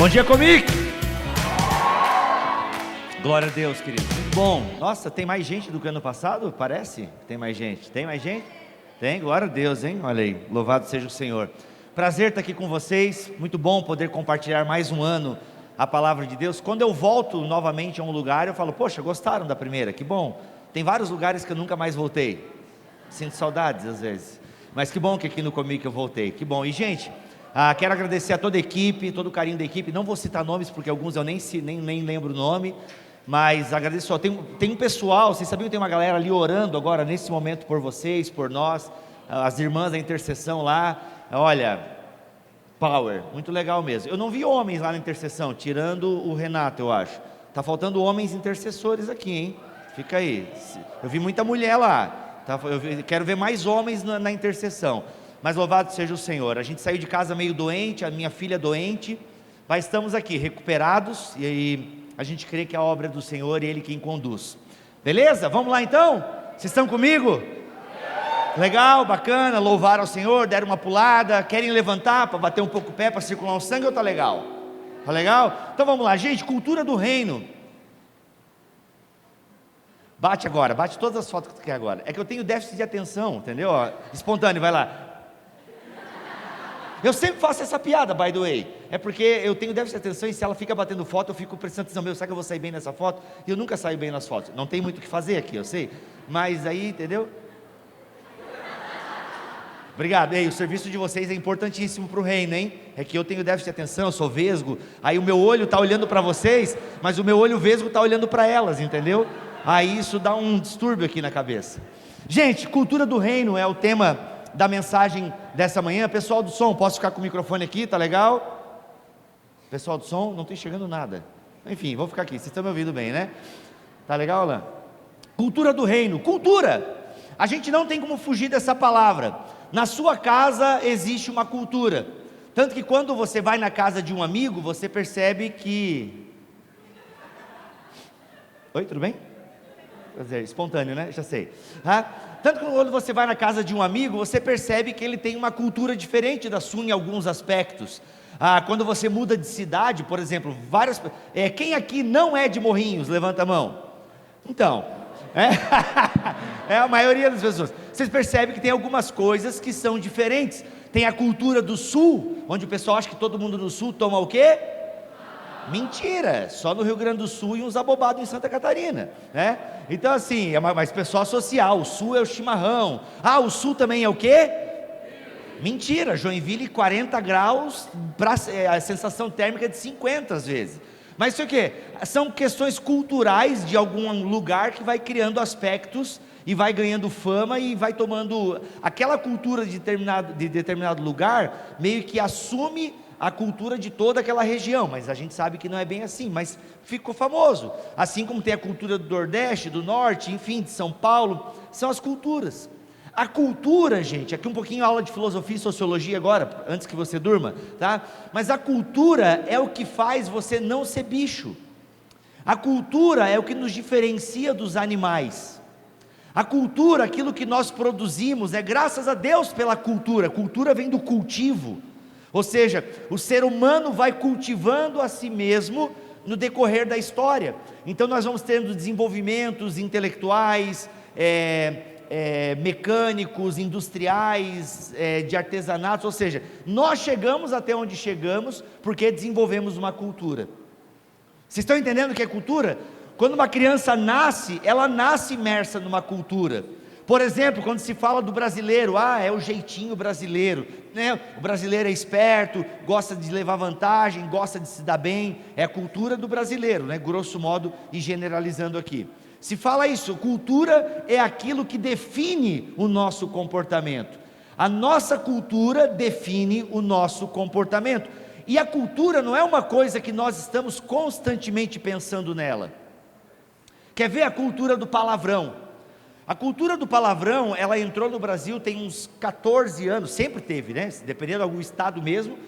Bom dia, Comic! Glória a Deus, querido. Muito bom. Nossa, tem mais gente do que ano passado? Parece? Tem mais gente. Tem mais gente? Tem, glória a Deus, hein? Olha aí, louvado seja o Senhor. Prazer estar aqui com vocês. Muito bom poder compartilhar mais um ano a palavra de Deus. Quando eu volto novamente a um lugar, eu falo, poxa, gostaram da primeira? Que bom. Tem vários lugares que eu nunca mais voltei. Sinto saudades às vezes. Mas que bom que aqui no Comic eu voltei. Que bom. E, gente, quero agradecer a toda a equipe, todo o carinho da equipe. Não vou citar nomes, porque alguns eu nem lembro o nome. Mas agradeço. Tem um pessoal, vocês sabiam que tem uma galera ali orando agora, nesse momento, por vocês, por nós. As irmãs da intercessão lá. Olha, power, muito legal mesmo. Eu não vi homens lá na intercessão, tirando o Renato, eu acho. Tá faltando homens intercessores aqui, hein? Fica aí. Eu vi muita mulher lá. Eu quero ver mais homens na intercessão. Mas louvado seja o Senhor. A gente saiu de casa meio doente, a minha filha doente, mas estamos aqui recuperados e a gente crê que a obra é do Senhor e Ele quem conduz. Beleza? Vamos lá então? Vocês estão comigo? Legal, bacana, louvaram ao Senhor, deram uma pulada, querem levantar para bater um pouco o pé, para circular o sangue, ou tá legal? Tá legal? Então vamos lá, gente, cultura do reino. Bate agora, bate todas as fotos que tu quer agora. É que eu tenho déficit de atenção, entendeu? Espontâneo, vai lá. Eu sempre faço essa piada, by the way. É porque eu tenho déficit de atenção e se ela fica batendo foto, eu fico prestando atenção. Será que eu vou sair bem nessa foto? E eu nunca saio bem nas fotos. Não tem muito o que fazer aqui, eu sei. Mas aí, entendeu? Obrigado. Ei, o serviço de vocês é importantíssimo para o reino, hein? É que eu tenho déficit de atenção, eu sou vesgo. Aí o meu olho está olhando para vocês, mas o meu olho vesgo está olhando para elas, entendeu? Aí isso dá um distúrbio aqui na cabeça. Gente, cultura do reino é o tema da mensagem dessa manhã. Pessoal do som, posso ficar com o microfone aqui, tá legal? Pessoal do som, não estou enxergando nada. Enfim, vou ficar aqui, vocês estão me ouvindo bem, né? Tá legal, Alain? Cultura do reino, cultura. A gente não tem como fugir dessa palavra. Na sua casa existe uma cultura. Tanto que quando você vai na casa de um amigo, você percebe que... Oi, tudo bem? Prazer, espontâneo, né? Já sei. Tanto que quando você vai na casa de um amigo, você percebe que ele tem uma cultura diferente da sua em alguns aspectos. Quando você muda de cidade, por exemplo, quem aqui não é de Morrinhos? Levanta a mão. Então, é a maioria das pessoas. Vocês percebem que tem algumas coisas que são diferentes. Tem a cultura do sul, onde o pessoal acha que todo mundo no sul toma o quê? Mentira, só no Rio Grande do Sul e uns abobados em Santa Catarina, né? Então assim, mas pessoal social, o sul é o chimarrão. O sul também é o quê? Mentira, Joinville 40 graus, a sensação térmica de 50 às vezes. Mas isso é o quê? São questões culturais de algum lugar que vai criando aspectos e vai ganhando fama e vai tomando aquela cultura de determinado lugar, meio que assume a cultura de toda aquela região, mas a gente sabe que não é bem assim, mas ficou famoso, assim como tem a cultura do Nordeste, do Norte, enfim, de São Paulo, são as culturas. A cultura, gente, aqui um pouquinho aula de filosofia e sociologia agora, antes que você durma, tá? Mas a cultura é o que faz você não ser bicho, a cultura é o que nos diferencia dos animais, a cultura, aquilo que nós produzimos, é graças a Deus pela cultura, cultura vem do cultivo. Ou seja, o ser humano vai cultivando a si mesmo no decorrer da história. Então nós vamos tendo desenvolvimentos intelectuais, mecânicos, industriais, de artesanatos. Ou seja, nós chegamos até onde chegamos porque desenvolvemos uma cultura. Vocês estão entendendo o que é cultura? Quando uma criança nasce, ela nasce imersa numa cultura. Por exemplo, quando se fala do brasileiro, é o jeitinho brasileiro, né? O brasileiro é esperto, gosta de levar vantagem, gosta de se dar bem, é a cultura do brasileiro, né? Grosso modo e generalizando aqui. Se fala isso, cultura é aquilo que define o nosso comportamento. A nossa cultura define o nosso comportamento. E a cultura não é uma coisa que nós estamos constantemente pensando nela. Quer ver a cultura do palavrão? A cultura do palavrão, ela entrou no Brasil tem uns 14 anos, sempre teve, né? Dependendo de algum estado mesmo,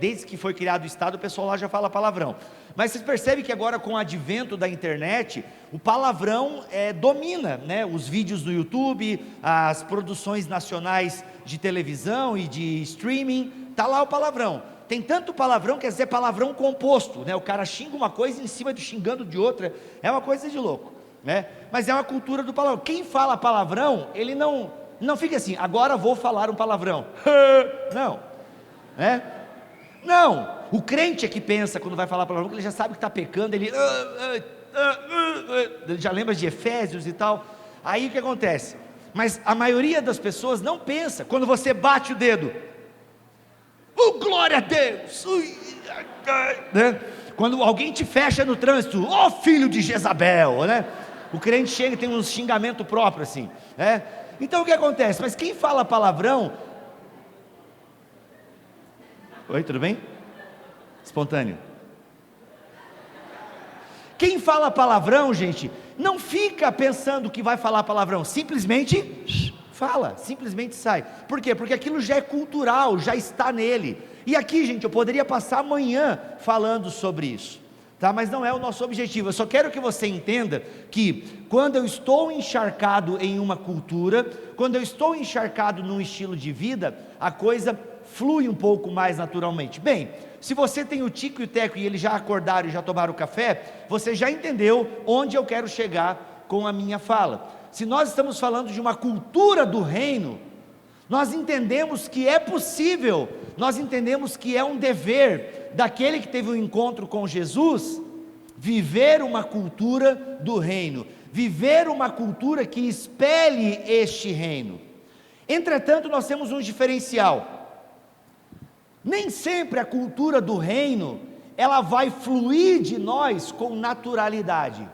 desde que foi criado o estado, o pessoal lá já fala palavrão. Mas vocês percebem que agora com o advento da internet, o palavrão domina, né? Os vídeos do YouTube, as produções nacionais de televisão e de streaming, está lá o palavrão. tem tanto palavrão, quer dizer, palavrão composto, né? O cara xinga uma coisa em cima de xingando de outra, é uma coisa de louco, né? Mas é uma cultura do palavrão. Quem fala palavrão, ele não fica assim, agora vou falar um palavrão. Não, né? Não, o crente é que pensa quando vai falar palavrão, que ele já sabe que está pecando, ele já lembra de Efésios e tal. Aí o que acontece? Mas a maioria das pessoas não pensa. Quando você bate o dedo, glória a Deus, né? Quando alguém te fecha no trânsito, filho de Jezabel, né? O crente chega e tem um xingamento próprio assim, né? Então o que acontece? Mas quem fala palavrão... Oi, tudo bem? Espontâneo. Quem fala palavrão, gente, não fica pensando que vai falar palavrão, simplesmente fala, simplesmente sai. Por quê? Porque aquilo já é cultural, já está nele. E aqui, gente, eu poderia passar amanhã falando sobre isso, tá? Mas não é o nosso objetivo. Eu só quero que você entenda que quando eu estou encharcado em uma cultura, quando eu estou encharcado num estilo de vida, a coisa flui um pouco mais naturalmente. Bem, se você tem o Tico e o Teco e eles já acordaram e já tomaram café, você já entendeu onde eu quero chegar com a minha fala. Se nós estamos falando de uma cultura do reino, nós entendemos que é possível, nós entendemos que é um dever daquele que teve um encontro com Jesus, viver uma cultura do reino, viver uma cultura que espelhe este reino. Entretanto, nós temos um diferencial. Nem sempre a cultura do reino, ela vai fluir de nós com naturalidade.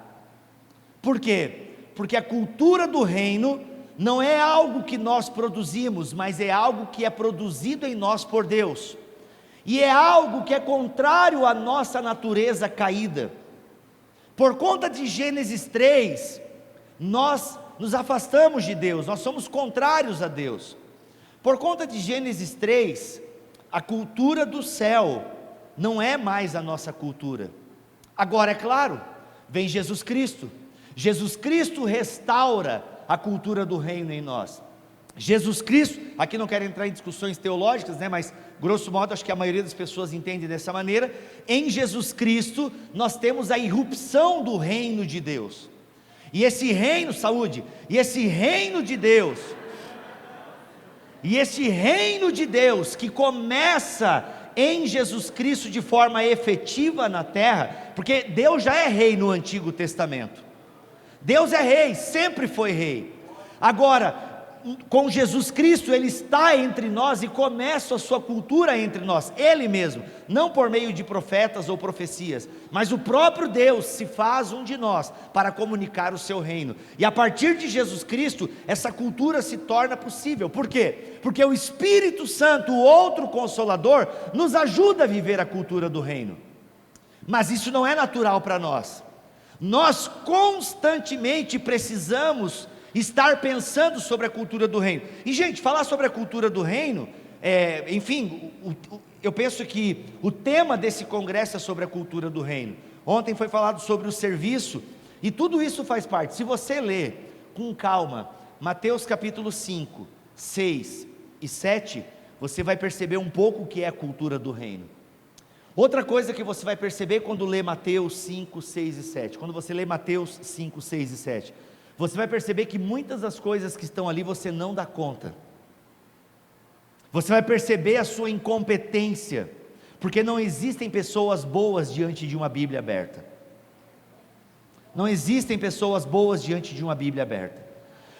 Por quê? Porque a cultura do reino não é algo que nós produzimos, mas é algo que é produzido em nós por Deus. E é algo que é contrário à nossa natureza caída. Por conta de Gênesis 3, nós nos afastamos de Deus, nós somos contrários a Deus. Por conta de Gênesis 3, a cultura do céu não é mais a nossa cultura. Agora, é claro, vem Jesus Cristo. Jesus Cristo restaura a cultura do reino em nós. Jesus Cristo, aqui não quero entrar em discussões teológicas, né, mas grosso modo acho que a maioria das pessoas entende dessa maneira. Em Jesus Cristo nós temos a irrupção do reino de Deus. E esse reino, saúde, e esse reino de Deus, que começa em Jesus Cristo de forma efetiva na terra, porque Deus já é rei no Antigo Testamento, Deus é rei, sempre foi rei. Agora, com Jesus Cristo, Ele está entre nós e começa a sua cultura entre nós, Ele mesmo, não por meio de profetas ou profecias, mas o próprio Deus se faz um de nós, para comunicar o seu reino, e a partir de Jesus Cristo, essa cultura se torna possível. Por quê? Porque o Espírito Santo, o outro Consolador, nos ajuda a viver a cultura do reino, mas isso não é natural para nós. Nós constantemente precisamos estar pensando sobre a cultura do reino. E gente, falar sobre a cultura do reino, eu penso que o tema desse congresso é sobre a cultura do reino. Ontem foi falado sobre o serviço, e tudo isso faz parte. Se você ler com calma Mateus capítulo 5, 6 e 7, você vai perceber um pouco o que é a cultura do reino. Outra coisa que você vai perceber quando lê Mateus 5, 6 e 7, quando você lê Mateus 5, 6 e 7, você vai perceber que muitas das coisas que estão ali você não dá conta. Você vai perceber a sua incompetência, porque não existem pessoas boas diante de uma Bíblia aberta. Não existem pessoas boas diante de uma Bíblia aberta.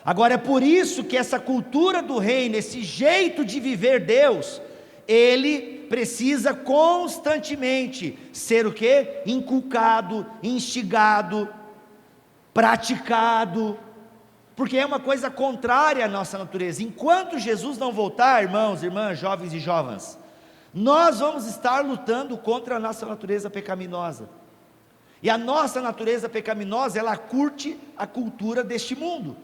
Agora é por isso que essa cultura do reino, esse jeito de viver Deus, ele precisa constantemente ser o quê? Inculcado, instigado, praticado, porque é uma coisa contrária à nossa natureza. Enquanto Jesus não voltar, irmãos, irmãs, jovens e jovens, nós vamos estar lutando contra a nossa natureza pecaminosa, e a nossa natureza pecaminosa, ela curte a cultura deste mundo.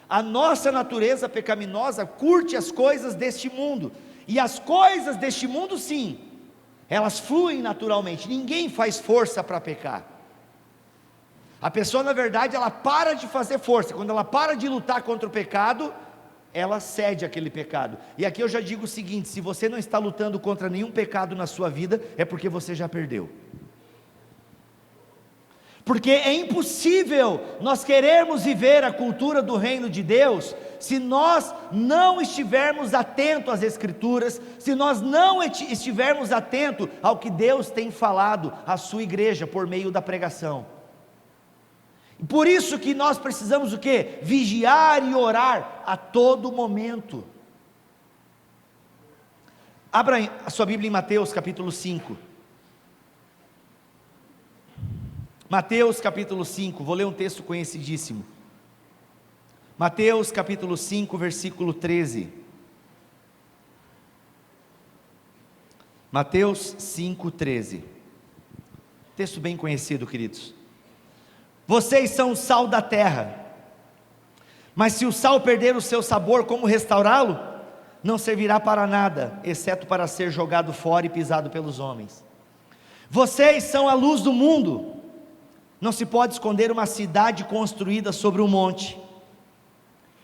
A nossa natureza pecaminosa curte as coisas deste mundo, e as coisas deste mundo sim, elas fluem naturalmente, ninguém faz força para pecar. A pessoa, na verdade, ela para de fazer força. Quando ela para de lutar contra o pecado, ela cede àquele pecado. E aqui eu já digo o seguinte: se você não está lutando contra nenhum pecado na sua vida, é porque você já perdeu. Porque é impossível nós querermos viver a cultura do reino de Deus, se nós não estivermos atentos às Escrituras, se nós não estivermos atentos ao que Deus tem falado à sua igreja, por meio da pregação. Por isso que nós precisamos o quê? Vigiar e orar a todo momento. Abra a sua Bíblia em Mateus capítulo 5. Mateus capítulo 5, vou ler um texto conhecidíssimo. Mateus capítulo 5, versículo 13. Mateus 5, 13. Texto bem conhecido, queridos. Vocês são o sal da terra, mas se o sal perder o seu sabor, como restaurá-lo? Não servirá para nada, exceto para ser jogado fora e pisado pelos homens. Vocês são a luz do mundo. Não se pode esconder uma cidade construída sobre um monte,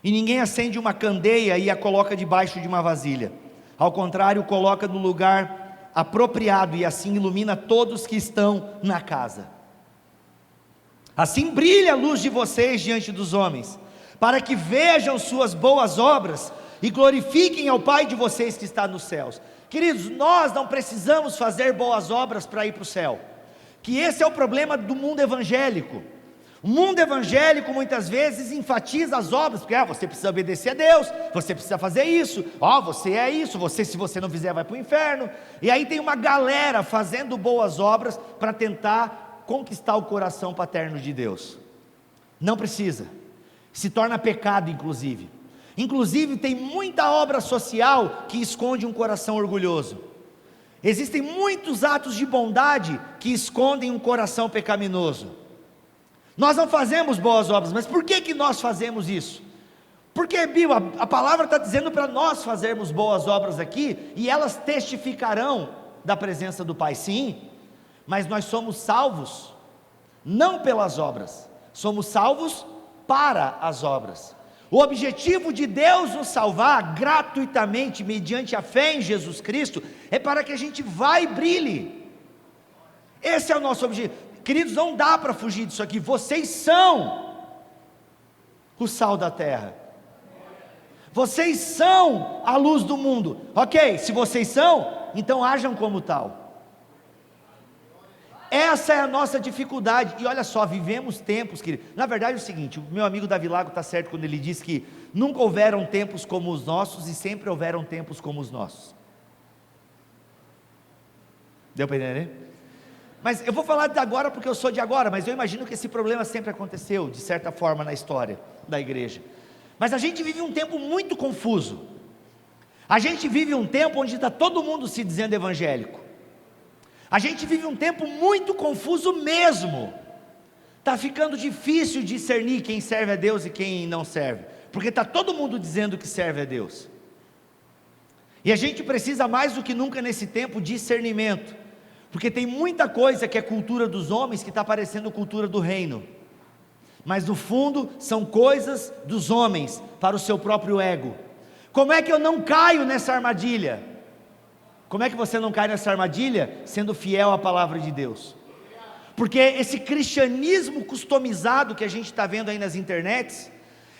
e ninguém acende uma candeia e a coloca debaixo de uma vasilha. Ao contrário, coloca no lugar apropriado, e assim ilumina todos que estão na casa. Assim brilha a luz de vocês diante dos homens, para que vejam suas boas obras e glorifiquem ao Pai de vocês que está nos céus. Queridos, nós não precisamos fazer boas obras para ir para o céu, que esse é o problema do mundo evangélico. O mundo evangélico muitas vezes enfatiza as obras, porque você precisa obedecer a Deus, você precisa fazer isso, você é isso, se você não fizer vai para o inferno. E aí tem uma galera fazendo boas obras para tentar conquistar o coração paterno de Deus. Não precisa, se torna pecado inclusive tem muita obra social que esconde um coração orgulhoso. Existem muitos atos de bondade que escondem um coração pecaminoso. Nós não fazemos boas obras, mas por que nós fazemos isso? Porque a palavra está dizendo para nós fazermos boas obras aqui, e elas testificarão da presença do Pai, sim, mas nós somos salvos, não pelas obras, somos salvos para as obras. O objetivo de Deus nos salvar gratuitamente, mediante a fé em Jesus Cristo, é para que a gente vá e brilhe. Esse é o nosso objetivo. Queridos, não dá para fugir disso aqui. Vocês são o sal da terra, vocês são a luz do mundo. Ok, se vocês são, então ajam como tal. Essa é a nossa dificuldade. E olha só, vivemos tempos, querido. Na verdade é o seguinte, o meu amigo Davi Lago está certo quando ele diz que nunca houveram tempos como os nossos, e sempre houveram tempos como os nossos. Deu para entender? Mas eu vou falar de agora porque eu sou de agora, mas eu imagino que esse problema sempre aconteceu, de certa forma, na história da igreja. Mas a gente vive um tempo muito confuso. A gente vive um tempo onde está todo mundo se dizendo evangélico. A gente vive um tempo muito confuso mesmo. Está ficando difícil discernir quem serve a Deus e quem não serve, porque está todo mundo dizendo que serve a Deus. E a gente precisa mais do que nunca nesse tempo discernimento, porque tem muita coisa que é cultura dos homens que está parecendo cultura do reino, mas no fundo são coisas dos homens para o seu próprio ego. Como é que eu não caio nessa armadilha? Como é que você não cai nessa armadilha? Sendo fiel à palavra de Deus. Porque esse cristianismo customizado que a gente está vendo aí nas internets,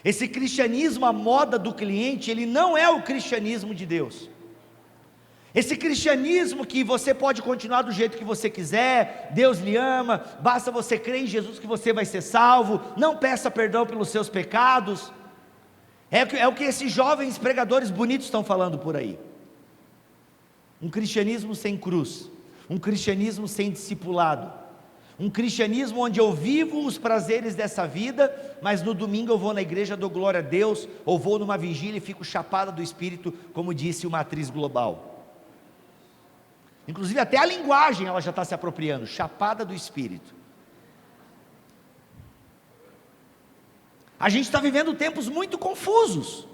esse cristianismo à moda do cliente, ele não é o cristianismo de Deus. Esse cristianismo que você pode continuar do jeito que você quiser, Deus lhe ama, basta você crer em Jesus que você vai ser salvo, não peça perdão pelos seus pecados, é o que esses jovens pregadores bonitos estão falando por aí. Um cristianismo sem cruz, um cristianismo sem discipulado, um cristianismo onde eu vivo os prazeres dessa vida, mas no domingo eu vou na igreja, dou glória a Deus, ou vou numa vigília e fico chapada do Espírito, como disse uma atriz global. Inclusive até a linguagem ela já está se apropriando, chapada do Espírito. A gente está vivendo tempos muito confusos,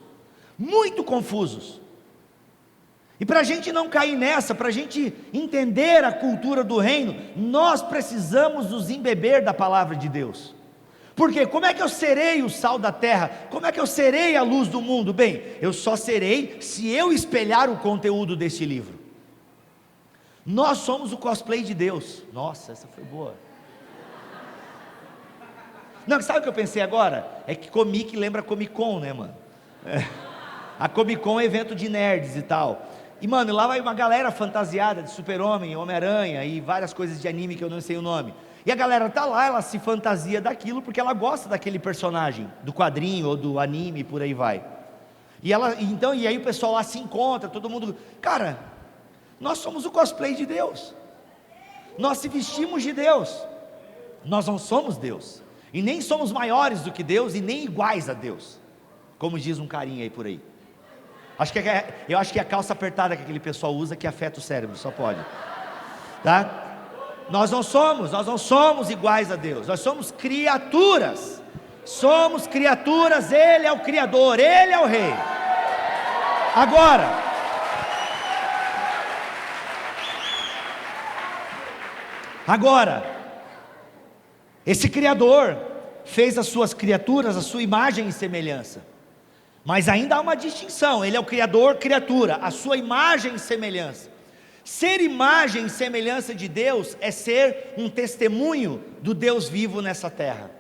e para a gente não cair nessa, para a gente entender a cultura do reino, nós precisamos nos embeber da palavra de Deus, Porque como é que eu serei o sal da terra? Como é que eu serei a luz do mundo? Bem, eu só serei se eu espelhar o conteúdo desse livro. Nós somos o cosplay de Deus. Nossa, essa foi boa. Não, sabe o que eu pensei agora? É que Comic lembra Comic Con, né, mano? A Comic Con é evento de nerds e tal. E, mano, lá vai uma galera fantasiada de Super-Homem, Homem-Aranha e várias coisas de anime que eu não sei o nome. E a galera tá lá, ela se fantasia daquilo porque ela gosta daquele personagem, do quadrinho ou do anime, por aí vai. E aí o pessoal lá se encontra, todo mundo... Cara, nós somos o cosplay de Deus. Nós se vestimos de Deus. Nós não somos Deus. E nem somos maiores do que Deus e nem iguais a Deus, como diz um carinha aí por aí. Eu acho que é a calça apertada que aquele pessoal usa que afeta o cérebro, só pode. Tá? Nós não somos iguais a Deus. Nós somos criaturas. Somos criaturas, Ele é o Criador, Ele é o Rei. Agora, esse Criador fez as suas criaturas, a sua imagem e semelhança, mas ainda há uma distinção. Ele é o Criador, criatura, a sua imagem e semelhança. Ser imagem e semelhança de Deus é ser um testemunho do Deus vivo nessa terra.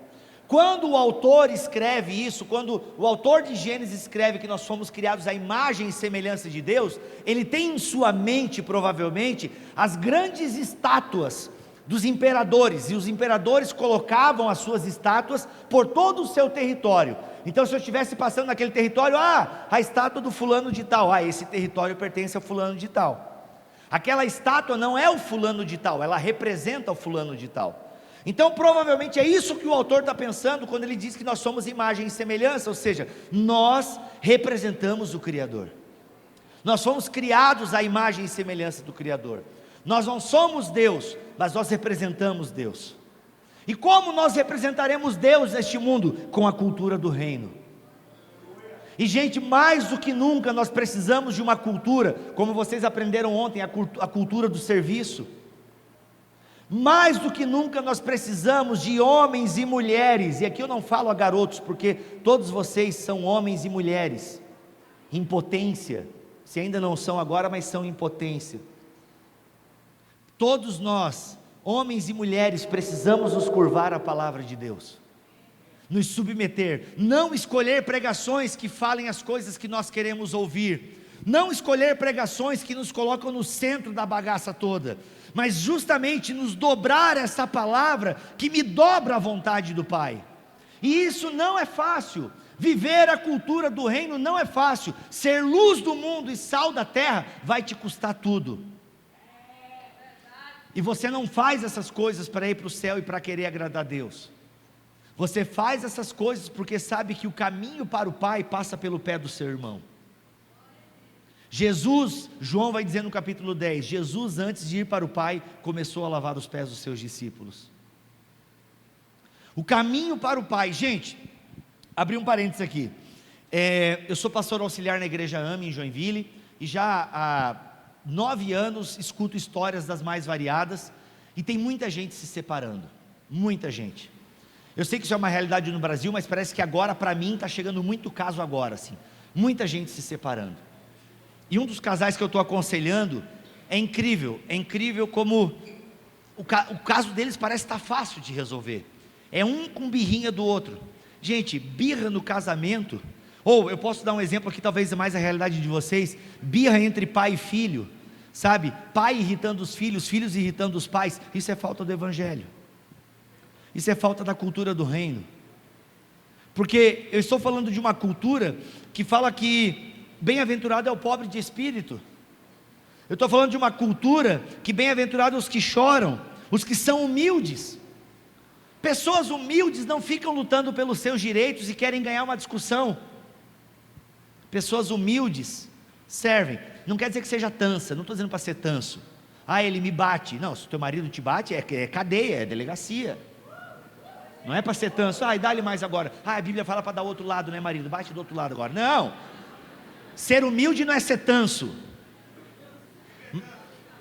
Quando o autor escreve isso, quando o autor de Gênesis escreve que nós fomos criados à imagem e semelhança de Deus, ele tem em sua mente, provavelmente, as grandes estátuas dos imperadores, e os imperadores colocavam as suas estátuas por todo o seu território. Então, se eu estivesse passando naquele território, a estátua do fulano de tal, esse território pertence ao fulano de tal. Aquela estátua não é o fulano de tal, ela representa o fulano de tal. Então, provavelmente é isso que o autor está pensando quando ele diz que nós somos imagem e semelhança, ou seja, nós representamos o Criador. Nós fomos criados à imagem e semelhança do Criador. Nós não somos Deus, mas nós representamos Deus. E como nós representaremos Deus neste mundo? Com a cultura do reino. E gente, mais do que nunca nós precisamos de uma cultura, como vocês aprenderam ontem, a cultura do serviço. Mais do que nunca nós precisamos de homens e mulheres, e aqui eu não falo a garotos, porque todos vocês são homens e mulheres, em potência, se ainda não são agora, mas são em potência. Todos nós, homens e mulheres, precisamos nos curvar à palavra de Deus, nos submeter, não escolher pregações que falem as coisas que nós queremos ouvir, não escolher pregações que nos colocam no centro da bagaça toda, mas justamente nos dobrar essa palavra que me dobra a vontade do Pai. E isso não é fácil. Viver a cultura do reino não é fácil. Ser luz do mundo e sal da terra vai te custar tudo. E você não faz essas coisas para ir para o céu e para querer agradar a Deus. Você faz essas coisas porque sabe que o caminho para o Pai passa pelo pé do seu irmão. Jesus, João vai dizer no capítulo 10, Jesus antes de ir para o Pai, começou a lavar os pés dos seus discípulos. O caminho para o Pai, gente, abri um parênteses aqui, eu sou pastor auxiliar na igreja AME em Joinville, e já há 9 anos escuto histórias das mais variadas, e tem muita gente se separando, muita gente. Eu sei que isso é uma realidade no Brasil, mas parece que agora para mim está chegando muito caso agora, assim, muita gente se separando. E um dos casais que eu estou aconselhando, é incrível como o caso deles parece estar fácil de resolver, é um com birrinha do outro. Gente, birra no casamento, ou eu posso dar um exemplo aqui, talvez mais a realidade de vocês, birra entre pai e filho, sabe, pai irritando os filhos, filhos irritando os pais, isso é falta do evangelho, isso é falta da cultura do reino, porque eu estou falando de uma cultura que fala que bem-aventurado é o pobre de espírito. Eu estou falando de uma cultura que bem-aventurado os que choram, os que são humildes. Pessoas humildes não ficam lutando pelos seus direitos e querem ganhar uma discussão. Pessoas humildes servem. Não quer dizer que seja tansa, não estou dizendo para ser tanso. Ele me bate. Não, se o teu marido te bate, é cadeia, é delegacia. Não é para ser tanso. Dá-lhe mais agora. A Bíblia fala para dar outro lado, né, marido? Bate do outro lado agora. Não. Ser humilde não é ser tanso. O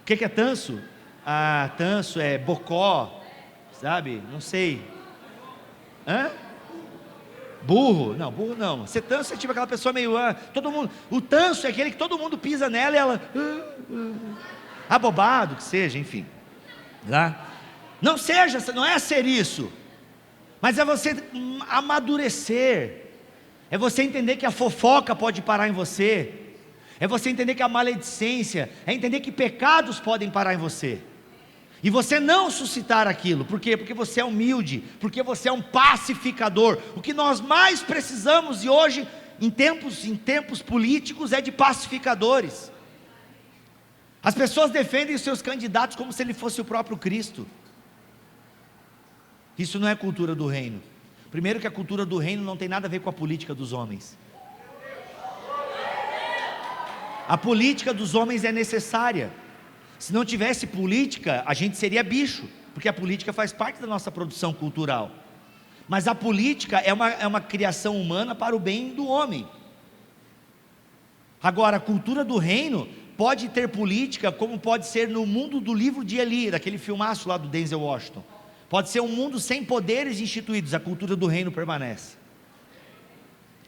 que é tanso? Tanso é bocó, sabe? Não sei. Burro? Não, burro não. Ser tanso é tipo aquela pessoa meio, todo mundo, o tanso é aquele que todo mundo pisa nela e ela, abobado que seja, enfim, tá? Não seja, não é ser isso, mas é você amadurecer, é você entender que a fofoca pode parar em você, é você entender que a maledicência, é entender que pecados podem parar em você, e você não suscitar aquilo. Por quê? Porque você é humilde, porque você é um pacificador. O que nós mais precisamos e hoje, em tempos políticos, é de pacificadores. As pessoas defendem os seus candidatos como se ele fosse o próprio Cristo. Isso não é cultura do reino. Primeiro que a cultura do reino não tem nada a ver com a política dos homens. A política dos homens é necessária. Se não tivesse política, a gente seria bicho, porque a política faz parte da nossa produção cultural. Mas a política é uma criação humana para o bem do homem. Agora, a cultura do reino pode ter política, como pode ser no mundo do livro de Eli, daquele filmaço lá do Denzel Washington. Pode ser um mundo sem poderes instituídos, a cultura do reino permanece.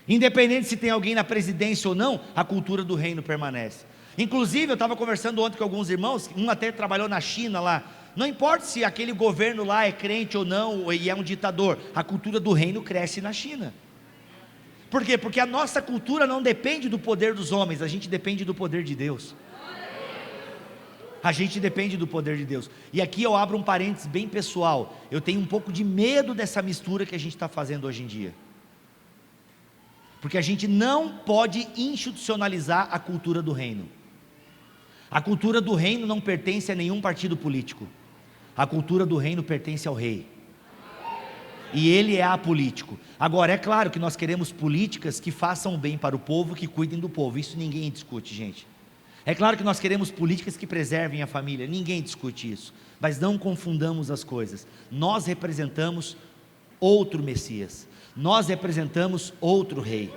Independente se tem alguém na presidência ou não, a cultura do reino permanece. Inclusive, eu estava conversando ontem com alguns irmãos, um até trabalhou na China lá. Não importa se aquele governo lá é crente ou não, e é um ditador, a cultura do reino cresce na China. Por quê? Porque a nossa cultura não depende do poder dos homens, a gente depende do poder de Deus. A gente depende do poder de Deus. E aqui eu abro um parênteses bem pessoal. Eu tenho um pouco de medo dessa mistura que a gente está fazendo hoje em dia. Porque a gente não pode institucionalizar a cultura do reino. A cultura do reino não pertence a nenhum partido político. A cultura do reino pertence ao rei. E ele é apolítico. Agora, é claro que nós queremos políticas que façam o bem para o povo, que cuidem do povo. Isso ninguém discute, gente. É claro que nós queremos políticas que preservem a família. Ninguém discute isso. Mas não confundamos as coisas. Nós representamos outro Messias. Nós representamos outro rei.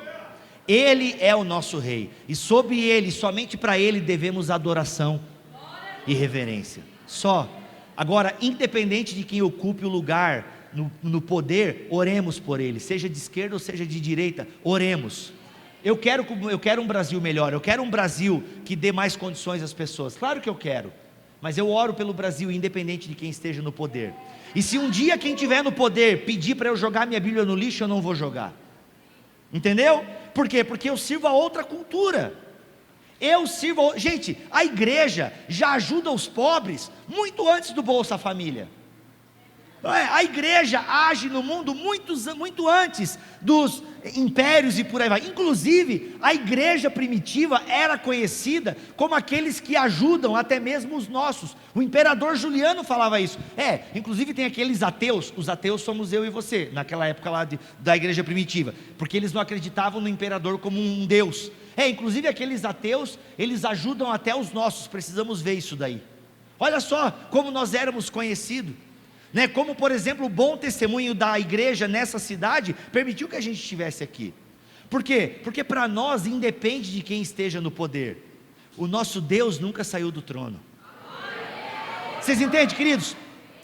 Ele é o nosso rei, e sobre ele, somente para ele devemos adoração e reverência, só. Agora, independente de quem ocupe o lugar no poder, oremos por ele, seja de esquerda ou seja de direita, oremos. Eu quero um Brasil melhor, eu quero um Brasil que dê mais condições às pessoas, claro que eu quero, mas eu oro pelo Brasil, independente de quem esteja no poder. E se um dia quem estiver no poder pedir para eu jogar minha Bíblia no lixo, eu não vou jogar. Entendeu? Por quê? Porque eu sirvo a outra cultura. Gente, a igreja já ajuda os pobres muito antes do Bolsa Família. A igreja age no mundo muito antes dos impérios e por aí vai. Inclusive, a igreja primitiva era conhecida como aqueles que ajudam até mesmo os nossos. O imperador Juliano falava isso. Inclusive tem aqueles ateus. Os ateus somos eu e você, naquela época lá da igreja primitiva, porque eles não acreditavam no imperador como um deus. Inclusive aqueles ateus, eles ajudam até os nossos. Precisamos ver isso daí. Olha só como nós éramos conhecidos. Como por exemplo o bom testemunho da igreja nessa cidade permitiu que a gente estivesse aqui. Por quê? Porque para nós independe de quem esteja no poder, o nosso Deus nunca saiu do trono. Vocês entendem, queridos?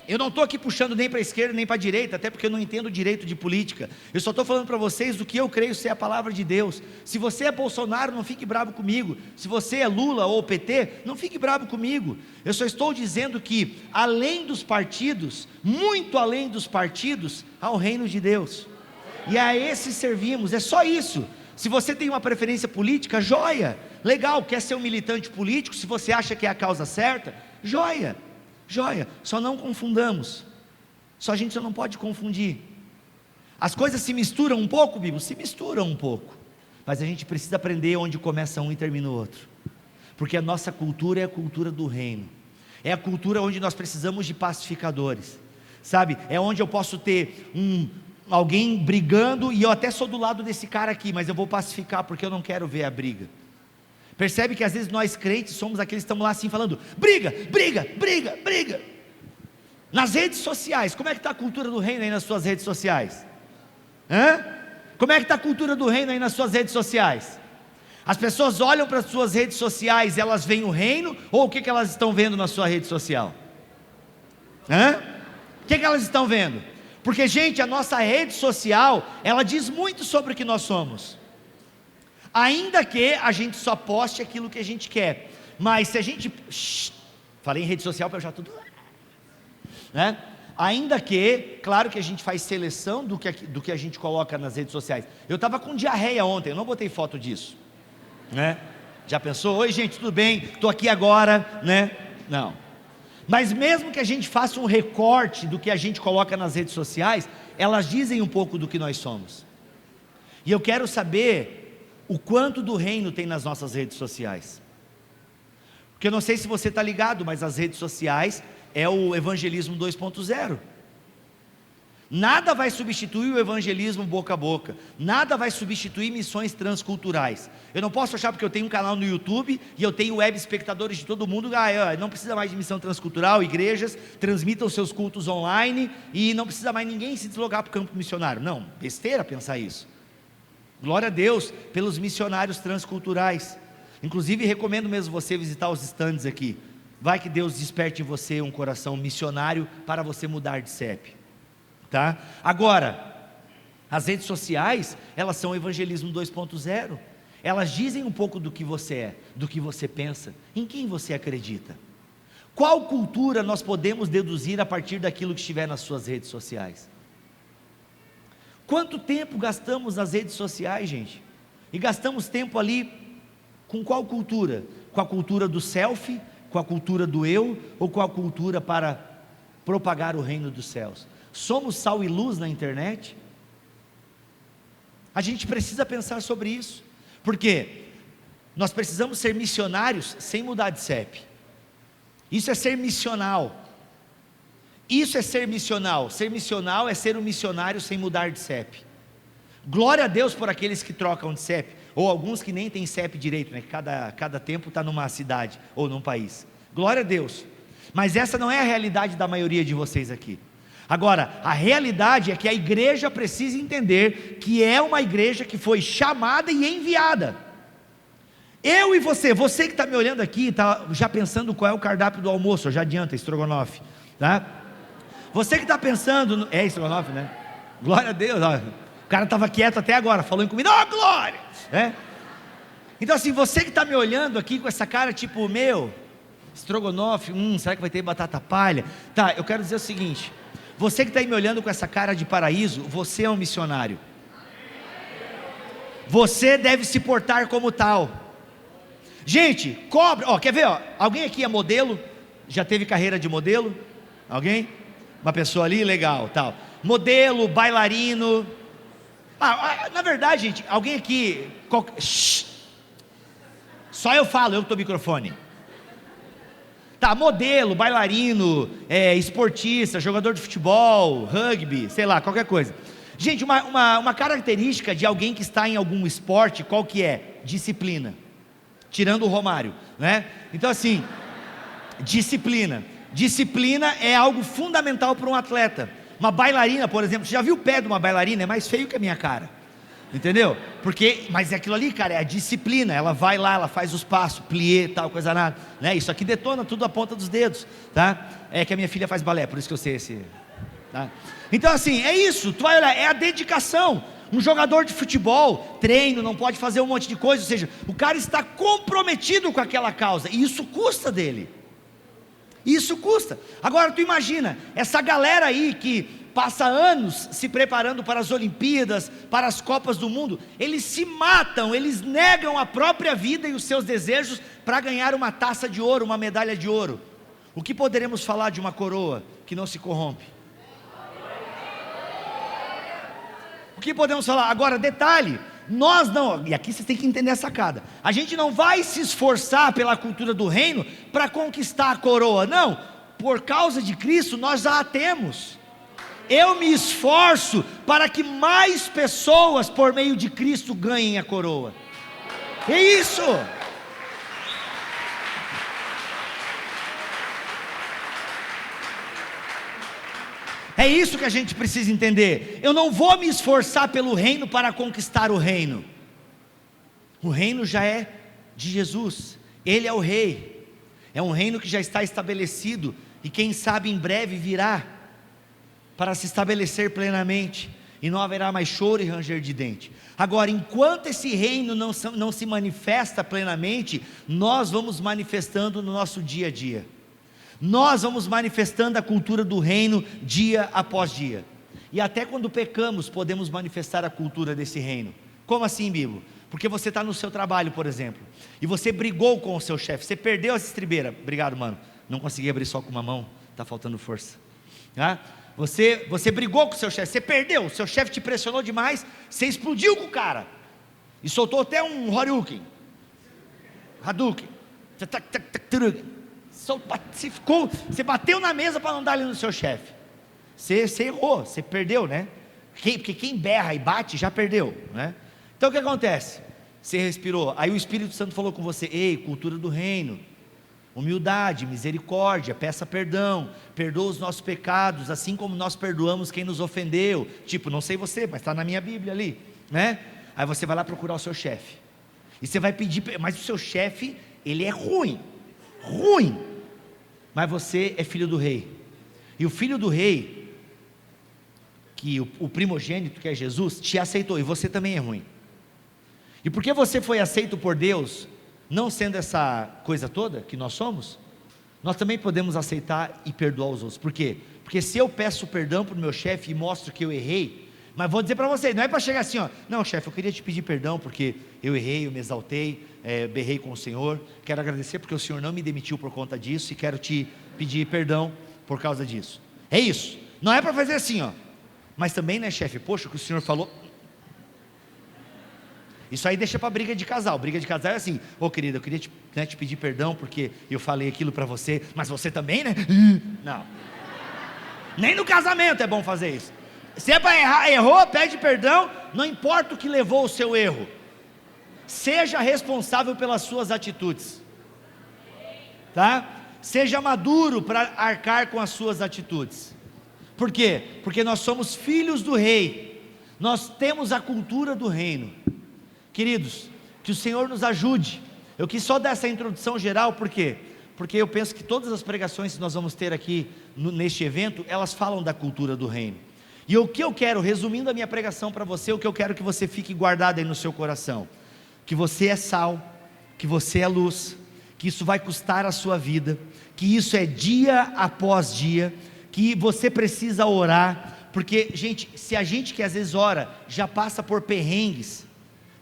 Eu não estou aqui puxando nem para a esquerda nem para a direita, até porque eu não entendo direito de política. Eu só estou falando para vocês do que eu creio ser a palavra de Deus. Se você é Bolsonaro, não fique bravo comigo. Se você é Lula ou PT, não fique bravo comigo. Eu só estou dizendo que além dos partidos, muito além dos partidos, há o reino de Deus. E a esse servimos, é só isso. Se você tem uma preferência política, joia, legal, quer ser um militante político, se você acha que é a causa certa, joia, só não confundamos, a gente só não pode confundir, as coisas se misturam um pouco, Bíblia, se misturam um pouco, mas a gente precisa aprender onde começa um e termina o outro, porque a nossa cultura é a cultura do reino, é a cultura onde nós precisamos de pacificadores, sabe, é onde eu posso ter alguém brigando, e eu até sou do lado desse cara aqui, mas eu vou pacificar, porque eu não quero ver a briga. Percebe que às vezes nós crentes somos aqueles que estamos lá assim falando, briga, nas redes sociais, como é que está a cultura do reino aí nas suas redes sociais? Como é que está a cultura do reino aí nas suas redes sociais? As pessoas olham para as suas redes sociais, elas veem o reino, ou o que elas estão vendo na sua rede social? O que elas estão vendo? Porque, gente, a nossa rede social, ela diz muito sobre o que nós somos. Ainda que a gente só poste aquilo que a gente quer. Mas se a gente... falei em rede social para já tudo... né? Ainda que, claro que a gente faz seleção do que a gente coloca nas redes sociais. Eu estava com diarreia ontem, eu não botei foto disso, né? Já pensou? Oi gente, tudo bem? Estou aqui agora, né? Não. Mas mesmo que a gente faça um recorte do que a gente coloca nas redes sociais, elas dizem um pouco do que nós somos. E eu quero saber o quanto do reino tem nas nossas redes sociais. Porque eu não sei se você está ligado, mas as redes sociais é o evangelismo 2.0. Nada vai substituir o evangelismo boca a boca. Nada vai substituir missões transculturais. Eu não posso achar porque eu tenho um canal no YouTube e eu tenho web espectadores de todo mundo, não precisa mais de missão transcultural, igrejas transmitam seus cultos online e não precisa mais ninguém se deslocar para o campo missionário. Não, besteira pensar isso. Glória a Deus pelos missionários transculturais. Inclusive recomendo mesmo você visitar os stands aqui. Vai que Deus desperte em você um coração missionário para você mudar de CEP, tá? Agora, as redes sociais, elas são evangelismo 2.0. Elas dizem um pouco do que você é, do que você pensa, em quem você acredita. Qual cultura nós podemos deduzir a partir daquilo que estiver nas suas redes sociais? Quanto tempo gastamos nas redes sociais, gente? E gastamos tempo ali com qual cultura? Com a cultura do selfie? Com a cultura do eu, ou com a cultura para propagar o reino dos céus? Somos sal e luz na internet? A gente precisa pensar sobre isso, porque nós precisamos ser missionários sem mudar de CEP. Isso é ser missional. Isso é ser missional. Ser missional é ser um missionário sem mudar de CEP. Glória a Deus por aqueles que trocam de CEP, ou alguns que nem têm CEP direito, né? Cada tempo está numa cidade ou num país. Glória a Deus. Mas essa não é a realidade da maioria de vocês aqui. Agora, a realidade é que a igreja precisa entender que é uma igreja que foi chamada e enviada. Eu e você que está me olhando aqui, está já pensando qual é o cardápio do almoço, eu já adianta, estrogonofe, tá? Você que está pensando, é estrogonofe, né? Glória a Deus, ó. O cara estava quieto até agora, falou em comida, ó glória, né? Então assim, você que está me olhando aqui com essa cara tipo, estrogonofe, será que vai ter batata palha? Tá, eu quero dizer o seguinte, você que está aí me olhando com essa cara de paraíso, você é um missionário. Você deve se portar como tal. Gente, quer ver, alguém aqui é modelo? Já teve carreira de modelo? Alguém? Uma pessoa ali, legal, tal. Modelo, bailarino. Na verdade, gente, alguém aqui... Só eu falo, eu estou no microfone. Tá, modelo, bailarino, esportista, jogador de futebol, rugby, sei lá, qualquer coisa. Gente, uma característica de alguém que está em algum esporte, qual que é? Disciplina. Tirando o Romário, né? Então assim, disciplina. Disciplina é algo fundamental para um atleta. Uma bailarina, por exemplo, você já viu o pé de uma bailarina? É mais feio que a minha cara. Entendeu? Mas é aquilo ali, cara, é a disciplina. Ela vai lá, ela faz os passos, plié, tal, coisa nada, né? Isso aqui detona tudo a ponta dos dedos, tá? É que a minha filha faz balé, por isso que eu sei tá? Então assim, é isso, tu vai olhar, é a dedicação. Um jogador de futebol, treino, não pode fazer um monte de coisa, ou seja, o cara está comprometido com aquela causa, e isso custa dele. Isso custa. Agora tu imagina, essa galera aí que passa anos se preparando para as Olimpíadas, para as Copas do Mundo, eles se matam, eles negam a própria vida e os seus desejos para ganhar uma taça de ouro, uma medalha de ouro. O que poderemos falar de uma coroa que não se corrompe? O que podemos falar? Agora, detalhe, nós não, e aqui você tem que entender a sacada, a gente não vai se esforçar pela cultura do reino para conquistar a coroa, não, por causa de Cristo nós já a temos. Eu me esforço para que mais pessoas por meio de Cristo ganhem a coroa. É isso. É isso que a gente precisa entender. Eu não vou me esforçar pelo reino para conquistar o reino. O reino já é de Jesus. Ele é o rei. É um reino que já está estabelecido e quem sabe em breve virá para se estabelecer plenamente, e não haverá mais choro e ranger de dente. Agora, enquanto esse reino não se manifesta plenamente, nós vamos manifestando no nosso dia a dia, nós vamos manifestando a cultura do reino dia após dia, e até quando pecamos, podemos manifestar a cultura desse reino. Como assim, Bibo? Porque você está no seu trabalho, por exemplo, e você brigou com o seu chefe, você perdeu essa estribeira. Obrigado, mano, não consegui abrir só com uma mão, está faltando força. Você brigou com o seu chefe, você perdeu, o seu chefe te pressionou demais, você explodiu com o cara, e soltou até um Hadouken, você bateu na mesa para não dar ali no seu chefe, você errou, você perdeu, né? Porque quem berra e bate, já perdeu, né? Então o que acontece? Você respirou, aí o Espírito Santo falou com você: ei, cultura do reino, humildade, misericórdia, peça perdão, perdoa os nossos pecados, assim como nós perdoamos quem nos ofendeu. Tipo, não sei você, mas está na minha Bíblia ali, né? Aí você vai lá procurar o seu chefe, e você vai pedir, mas o seu chefe, ele é ruim, mas você é filho do rei, e o filho do rei, que o primogênito, que é Jesus, te aceitou, e você também é ruim. E porque você foi aceito por Deus, não sendo essa coisa toda que nós somos, nós também podemos aceitar e perdoar os outros. Por quê? Porque se eu peço perdão para o meu chefe e mostro que eu errei, mas vou dizer para vocês, não é para chegar assim, não, chefe, eu queria te pedir perdão porque eu errei, eu me exaltei, berrei com o Senhor, quero agradecer porque o Senhor não me demitiu por conta disso, e quero te pedir perdão por causa disso. É isso, não é para fazer assim, mas também, né, chefe, poxa, o que o Senhor falou, isso aí deixa para briga de casal. Briga de casal é assim: ô querida, eu queria te pedir perdão porque eu falei aquilo para você, mas você também, né? Não, nem no casamento é bom fazer isso. Se é para errar, errou, pede perdão, não importa o que levou o seu erro, seja responsável pelas suas atitudes, tá? Seja maduro para arcar com as suas atitudes. Por quê? Porque nós somos filhos do rei, nós temos a cultura do reino. Queridos, que o Senhor nos ajude. Eu quis só dar essa introdução geral, por quê? Porque eu penso que todas as pregações que nós vamos ter aqui neste evento, elas falam da cultura do reino. E o que eu quero, resumindo a minha pregação para você, o que eu quero que você fique guardado aí no seu coração: que você é sal, que você é luz, que isso vai custar a sua vida, que isso é dia após dia, que você precisa orar, porque, gente, se a gente que às vezes ora, já passa por perrengues,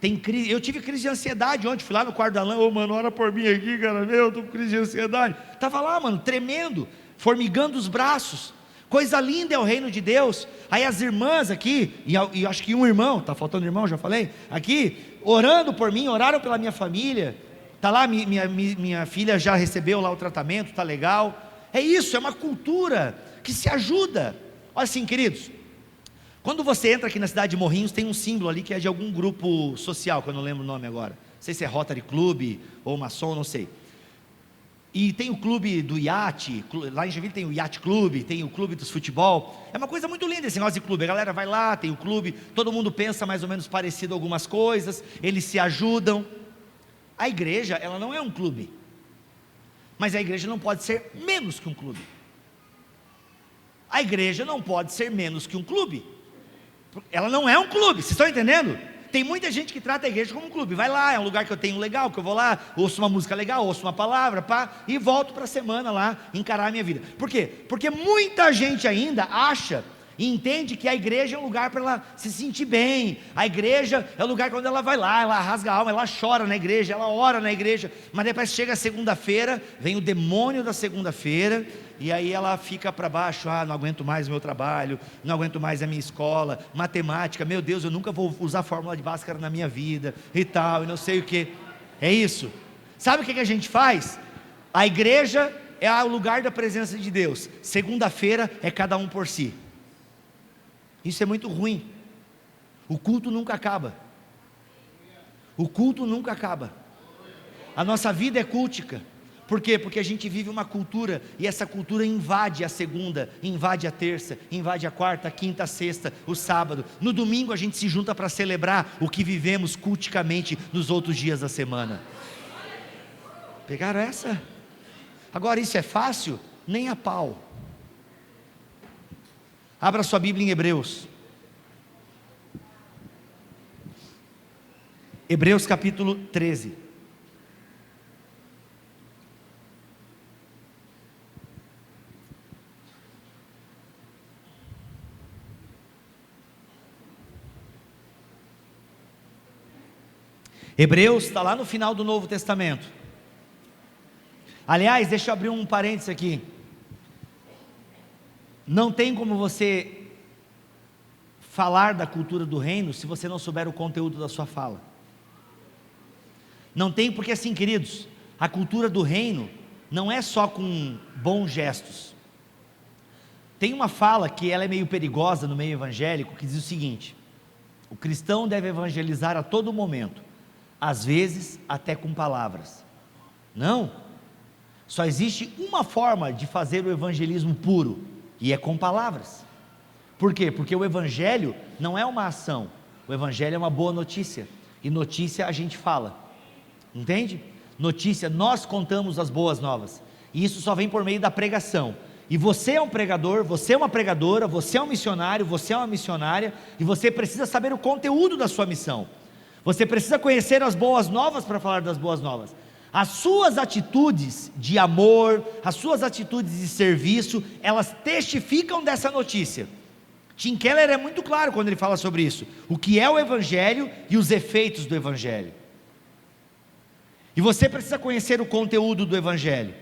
tem crise. Eu tive crise de ansiedade ontem, fui lá no quarto da Lã, mano, ora por mim aqui, cara, eu estou com crise de ansiedade, estava lá, mano, tremendo, formigando os braços. Coisa linda é o reino de Deus. Aí as irmãs aqui, e acho que um irmão, está faltando irmão, já falei, aqui, orando por mim, oraram pela minha família, está lá, minha filha já recebeu lá o tratamento, está legal. É isso, é uma cultura que se ajuda. Olha assim, queridos, quando você entra aqui na cidade de Morrinhos, tem um símbolo ali que é de algum grupo social, que eu não lembro o nome agora, não sei se é Rotary Club ou Maçom, não sei. E tem o clube do iate, lá em Joinville tem o Yacht Clube, tem o clube dos futebol. É uma coisa muito linda esse negócio de clube, a galera vai lá, tem o clube, todo mundo pensa mais ou menos parecido algumas coisas, eles se ajudam. A igreja, ela não é um clube, mas a igreja não pode ser menos que um clube. A igreja não pode ser menos que um clube, ela não é um clube, vocês estão entendendo? Tem muita gente que trata a igreja como um clube, vai lá, é um lugar que eu tenho legal, que eu vou lá, ouço uma música legal, ouço uma palavra, e volto para a semana lá, encarar a minha vida. Por quê? Porque muita gente ainda acha e entende que a igreja é um lugar para ela se sentir bem, a igreja é o lugar quando ela vai lá, ela rasga a alma, ela chora na igreja, ela ora na igreja, mas depois chega a segunda-feira, vem o demônio da segunda-feira, e aí ela fica para baixo, não aguento mais o meu trabalho, não aguento mais a minha escola, matemática, meu Deus, eu nunca vou usar fórmula de Bhaskara na minha vida, e tal, e não sei o que, é isso. Sabe o que a gente faz? A igreja é o lugar da presença de Deus, segunda-feira é cada um por si. Isso é muito ruim. O culto nunca acaba. O culto nunca acaba. A nossa vida é cultica. Por quê? Porque a gente vive uma cultura, e essa cultura invade a segunda, invade a terça, invade a quarta, a quinta, a sexta, o sábado. No domingo a gente se junta para celebrar o que vivemos culticamente nos outros dias da semana. Pegaram essa? Agora, isso é fácil? Nem a pau. Abra sua Bíblia em Hebreus. Hebreus capítulo 13. Hebreus está lá no final do Novo Testamento. Aliás, deixa eu abrir um parênteses aqui. Não tem como você falar da cultura do reino se você não souber o conteúdo da sua fala. Não tem, porque assim, queridos, a cultura do reino não é só com bons gestos. Tem uma fala que ela é meio perigosa no meio evangélico, que diz o seguinte: o cristão deve evangelizar a todo momento, às vezes até com palavras. Não, só existe uma forma de fazer o evangelismo puro, e é com palavras. Por quê? Porque o evangelho não é uma ação, o evangelho é uma boa notícia, e notícia a gente fala, entende? Notícia, nós contamos as boas novas, e isso só vem por meio da pregação. E você é um pregador, você é uma pregadora, você é um missionário, você é uma missionária, e você precisa saber o conteúdo da sua missão. Você precisa conhecer as boas novas para falar das boas novas. As suas atitudes de amor, as suas atitudes de serviço, elas testificam dessa notícia. Tim Keller é muito claro quando ele fala sobre isso, o que é o evangelho e os efeitos do evangelho. E você precisa conhecer o conteúdo do evangelho.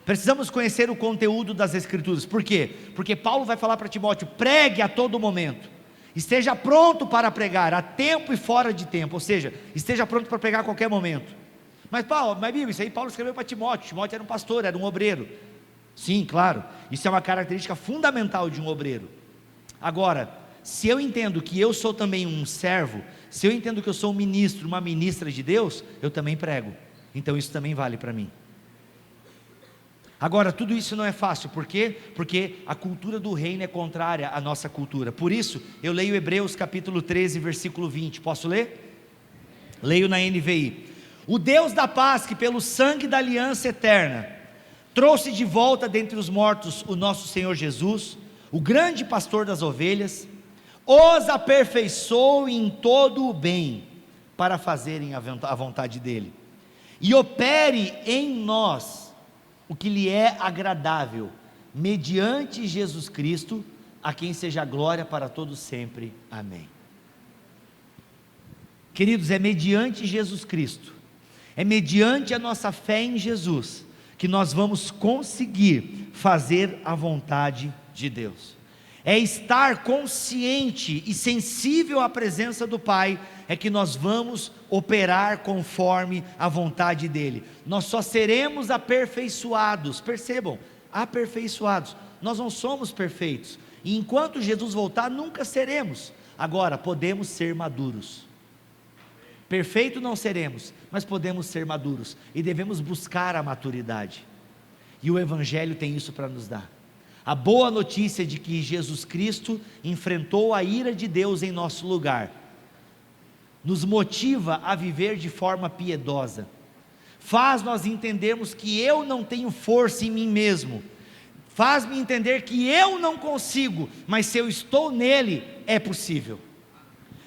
Precisamos conhecer o conteúdo das escrituras. Por quê? Porque Paulo vai falar para Timóteo: pregue a todo momento, esteja pronto para pregar, a tempo e fora de tempo, ou seja, esteja pronto para pregar a qualquer momento. Mas Paulo, isso aí Paulo escreveu para Timóteo. Timóteo era um pastor, era um obreiro. Sim, claro, isso é uma característica fundamental de um obreiro. Agora, se eu entendo que eu sou também um servo, se eu entendo que eu sou um ministro, uma ministra de Deus, eu também prego. Então isso também vale para mim. Agora, tudo isso não é fácil. Por quê? Porque a cultura do reino é contrária à nossa cultura. Por isso, eu leio Hebreus capítulo 13, versículo 20. Posso ler? Leio na NVI. O Deus da paz, que pelo sangue da aliança eterna trouxe de volta dentre os mortos o nosso Senhor Jesus, o grande pastor das ovelhas, os aperfeiçoou em todo o bem, para fazerem a vontade dEle, e opere em nós o que lhe é agradável, mediante Jesus Cristo, a quem seja a glória para todos sempre. Amém. Queridos, é mediante Jesus Cristo, é mediante a nossa fé em Jesus, que nós vamos conseguir fazer a vontade de Deus. É estar consciente e sensível à presença do Pai, é que nós vamos operar conforme a vontade dEle. Nós só seremos aperfeiçoados, percebam, aperfeiçoados. Nós não somos perfeitos, e enquanto Jesus voltar, nunca seremos. Agora, podemos ser maduros. Perfeito não seremos, mas podemos ser maduros, e devemos buscar a maturidade, e o Evangelho tem isso para nos dar. A boa notícia de que Jesus Cristo enfrentou a ira de Deus em nosso lugar, nos motiva a viver de forma piedosa, faz nós entendermos que eu não tenho força em mim mesmo, faz-me entender que eu não consigo, mas se eu estou nele, é possível.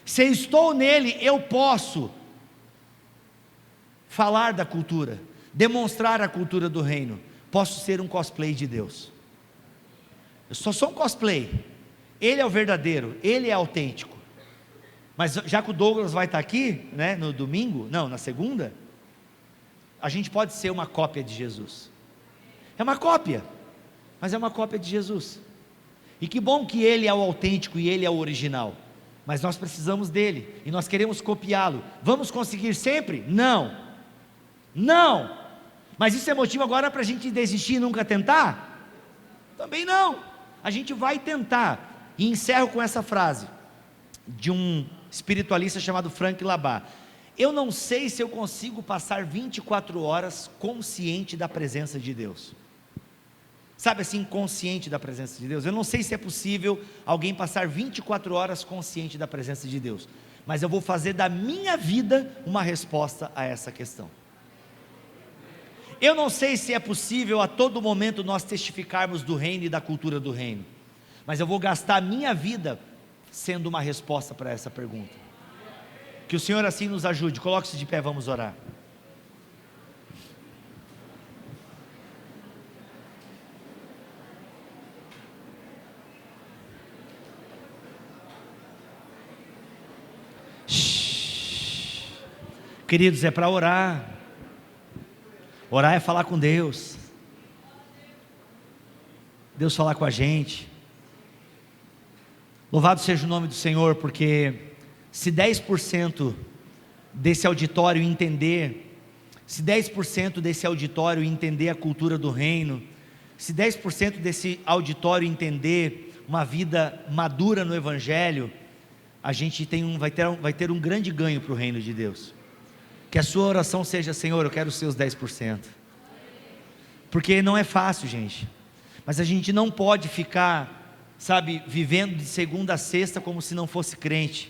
Se eu estou nele, eu posso falar da cultura, demonstrar a cultura do reino, posso ser um cosplay de Deus. Eu só sou um cosplay, Ele é o verdadeiro, Ele é autêntico. Mas já que o Douglas vai estar aqui, né, no domingo, não, na segunda, a gente pode ser uma cópia de Jesus. É uma cópia, mas é uma cópia de Jesus. E que bom que Ele é o autêntico e Ele é o original. Mas nós precisamos dele, e nós queremos copiá-lo. Vamos conseguir sempre? Não. Não. Mas isso é motivo agora para a gente desistir e nunca tentar? Também não. A gente vai tentar. E encerro com essa frase de um espiritualista chamado Frank Labat: eu não sei se eu consigo passar 24 horas consciente da presença de Deus. Sabe assim, consciente da presença de Deus? Eu não sei se é possível alguém passar 24 horas consciente da presença de Deus, mas eu vou fazer da minha vida uma resposta a essa questão. Eu não sei se é possível a todo momento nós testificarmos do reino e da cultura do reino, mas eu vou gastar a minha vida sendo uma resposta para essa pergunta. Que o Senhor assim nos ajude. Coloque-se de pé, vamos orar. Queridos, é para orar. Orar é falar com Deus. Deus falar com a gente. Louvado seja o nome do Senhor, porque se 10% desse auditório entender, se 10% desse auditório entender a cultura do reino, se 10% desse auditório entender uma vida madura no Evangelho, a gente vai ter um grande ganho para o reino de Deus. Que a sua oração seja: Senhor, eu quero os seus 10%. Porque não é fácil, gente. Mas a gente não pode ficar, vivendo de segunda a sexta como se não fosse crente.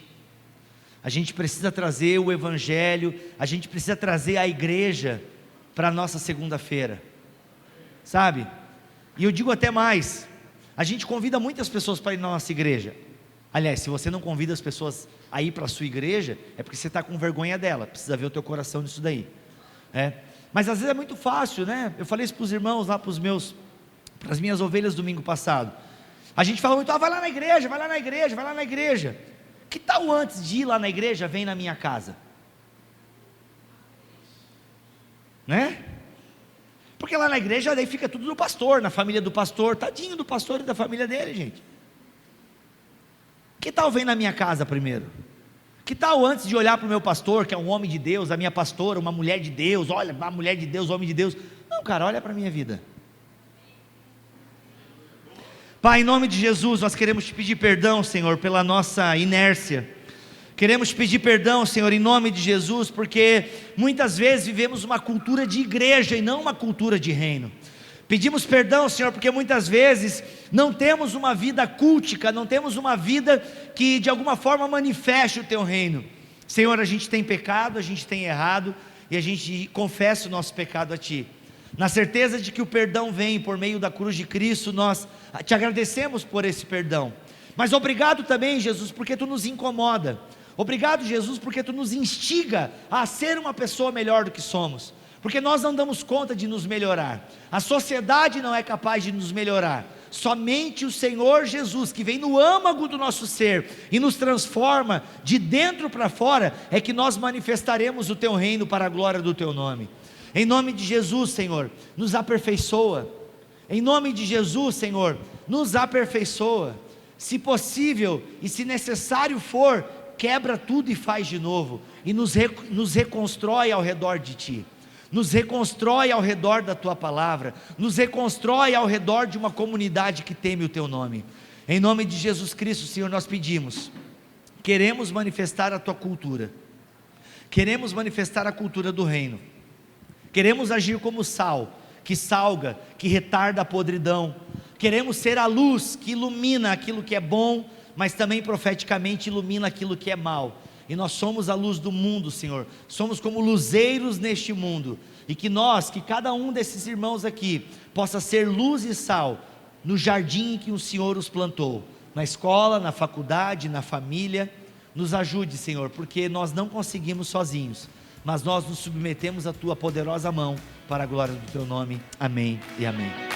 A gente precisa trazer o Evangelho, a gente precisa trazer a igreja para a nossa segunda-feira. E eu digo até mais, a gente convida muitas pessoas para ir na nossa igreja. Aliás, se você não convida as pessoas a ir para a sua igreja, é porque você está com vergonha dela, precisa ver o teu coração nisso daí. Mas às vezes é muito fácil, né? Eu falei isso para os irmãos lá, para as minhas ovelhas domingo passado. A gente fala muito: vai lá na igreja, vai lá na igreja, vai lá na igreja. Que tal antes de ir lá na igreja, vem na minha casa? Né? Porque lá na igreja daí fica tudo do pastor, na família do pastor. Tadinho do pastor e da família dele, gente. Que tal vem na minha casa primeiro? Que tal antes de olhar para o meu pastor, que é um homem de Deus, a minha pastora, uma mulher de Deus, olha, uma mulher de Deus, homem de Deus. Não, cara, olha para a minha vida. Pai, em nome de Jesus, nós queremos te pedir perdão, Senhor, pela nossa inércia. Queremos te pedir perdão, Senhor, em nome de Jesus, porque muitas vezes vivemos uma cultura de igreja e não uma cultura de reino. Pedimos perdão, Senhor, porque muitas vezes não temos uma vida cultica, não temos uma vida que de alguma forma manifeste o teu reino. Senhor, a gente tem pecado, a gente tem errado, e a gente confessa o nosso pecado a Ti. Na certeza de que o perdão vem por meio da cruz de Cristo, nós te agradecemos por esse perdão. Mas obrigado também, Jesus, porque Tu nos incomoda. Obrigado, Jesus, porque Tu nos instiga a ser uma pessoa melhor do que somos. Porque nós não damos conta de nos melhorar. A sociedade não é capaz de nos melhorar. Somente o Senhor Jesus, que vem no âmago do nosso ser e nos transforma de dentro para fora, é que nós manifestaremos o Teu reino para a glória do Teu nome. Em nome de Jesus, Senhor, nos aperfeiçoa. Em nome de Jesus, Senhor, nos aperfeiçoa. Se possível e se necessário for, quebra tudo e faz de novo. E nos reconstrói ao redor de Ti. Nos reconstrói ao redor da Tua palavra, nos reconstrói ao redor de uma comunidade que teme o Teu nome. Em nome de Jesus Cristo, Senhor, nós pedimos. Queremos manifestar a Tua cultura, queremos manifestar a cultura do reino, queremos agir como sal, que salga, que retarda a podridão. Queremos ser a luz que ilumina aquilo que é bom, mas também profeticamente ilumina aquilo que é mal. E nós somos a luz do mundo, Senhor, somos como luzeiros neste mundo, e que cada um desses irmãos aqui, possa ser luz e sal, no jardim em que o Senhor os plantou, na escola, na faculdade, na família. Nos ajude, Senhor, porque nós não conseguimos sozinhos, mas nós nos submetemos à Tua poderosa mão, para a glória do Teu nome, amém e amém.